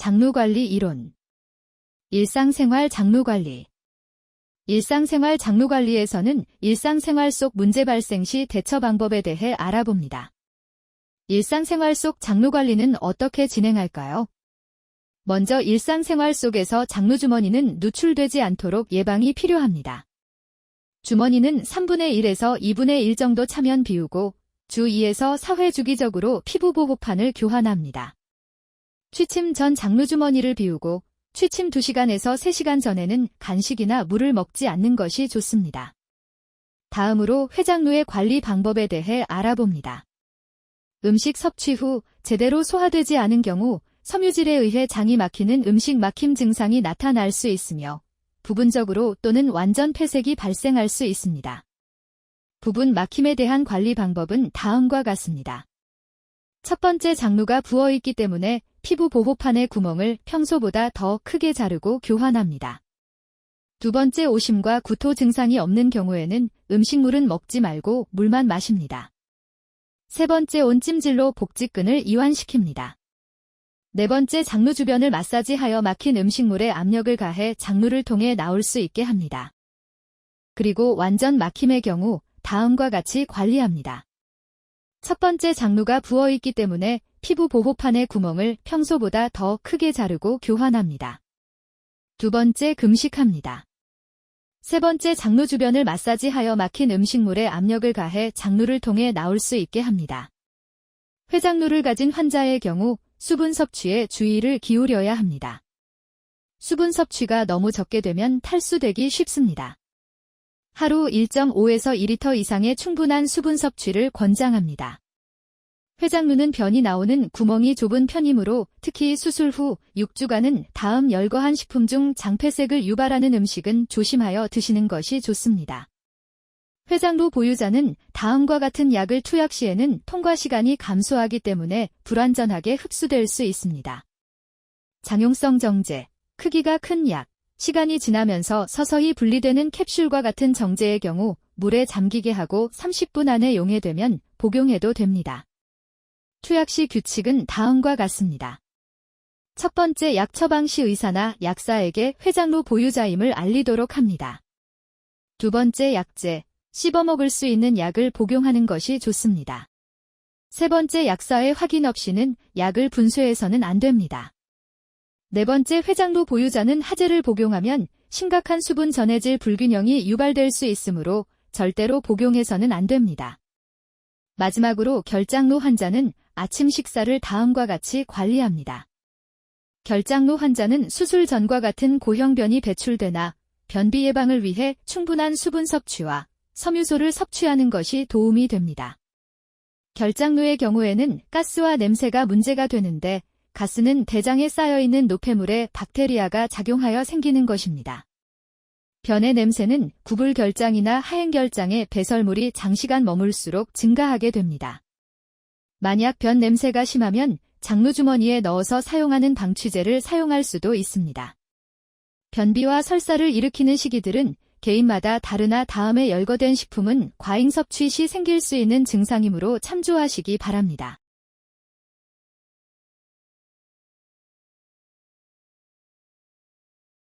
장루관리 이론. 일상생활 장루관리. 일상생활 장루관리에서는 일상생활 속 문제 발생 시 대처 방법에 대해 알아봅니다. 일상생활 속 장루관리는 어떻게 진행할까요? 먼저 일상생활 속에서 장루주머니는 누출되지 않도록 예방이 필요합니다. 주머니는 3분의 1에서 2분의 1 정도 차면 비우고 주 2에서 4회 주기적으로 피부보호판을 교환합니다. 취침 전 장루주머니를 비우고 취침 2시간에서 3시간 전에는 간식이나 물을 먹지 않는 것이 좋습니다. 다음으로 회장루의 관리 방법에 대해 알아봅니다. 음식 섭취 후 제대로 소화되지 않은 경우 섬유질에 의해 장이 막히는 음식 막힘 증상이 나타날 수 있으며 부분적으로 또는 완전 폐색이 발생할 수 있습니다. 부분 막힘에 대한 관리 방법은 다음과 같습니다. 첫 번째, 장루가 부어있기 때문에 피부 보호판의 구멍을 평소보다 더 크게 자르고 교환합니다. 두 번째, 오심과 구토 증상이 없는 경우에는 음식물은 먹지 말고 물만 마십니다. 세 번째, 온찜질로 복직근을 이완시킵니다. 네 번째, 장루 주변을 마사지하여 막힌 음식물에 압력을 가해 장루를 통해 나올 수 있게 합니다. 그리고 완전 막힘의 경우 다음과 같이 관리합니다. 첫 번째, 장루가 부어있기 때문에 피부 보호판의 구멍을 평소보다 더 크게 자르고 교환합니다. 두 번째, 금식합니다. 세 번째, 장루 주변을 마사지하여 막힌 음식물에 압력을 가해 장루를 통해 나올 수 있게 합니다. 회장루를 가진 환자의 경우 수분 섭취에 주의를 기울여야 합니다. 수분 섭취가 너무 적게 되면 탈수되기 쉽습니다. 하루 1.5에서 2리터 이상의 충분한 수분 섭취를 권장합니다. 회장루는 변이 나오는 구멍이 좁은 편이므로 특히 수술 후 6주간은 다음 열거한 식품 중 장폐색을 유발하는 음식은 조심하여 드시는 것이 좋습니다. 회장루 보유자는 다음과 같은 약을 투약 시에는 통과 시간이 감소하기 때문에 불완전하게 흡수될 수 있습니다. 장용성 정제, 크기가 큰 약, 시간이 지나면서 서서히 분리되는 캡슐과 같은 정제의 경우 물에 잠기게 하고 30분 안에 용해되면 복용해도 됩니다. 투약 시 규칙은 다음과 같습니다. 첫 번째, 약 처방 시 의사나 약사에게 회장루 보유자임을 알리도록 합니다. 두 번째, 약제, 씹어먹을 수 있는 약을 복용하는 것이 좋습니다. 세 번째, 약사의 확인 없이는 약을 분쇄해서는 안 됩니다. 네 번째, 회장루 보유자는 하제를 복용하면 심각한 수분 전해질 불균형이 유발될 수 있으므로 절대로 복용해서는 안 됩니다. 마지막으로 결장루 환자는 아침 식사를 다음과 같이 관리합니다. 결장루 환자는 수술 전과 같은 고형변이 배출되나 변비 예방을 위해 충분한 수분 섭취와 섬유소를 섭취하는 것이 도움이 됩니다. 결장루의 경우에는 가스와 냄새가 문제가 되는데 가스는 대장에 쌓여있는 노폐물에 박테리아가 작용하여 생기는 것입니다. 변의 냄새는 구불결장이나 하행결장에 배설물이 장시간 머물수록 증가하게 됩니다. 만약 변 냄새가 심하면 장루주머니에 넣어서 사용하는 방취제를 사용할 수도 있습니다. 변비와 설사를 일으키는 시기들은 개인마다 다르나 다음에 열거된 식품은 과잉 섭취 시 생길 수 있는 증상이므로 참조하시기 바랍니다.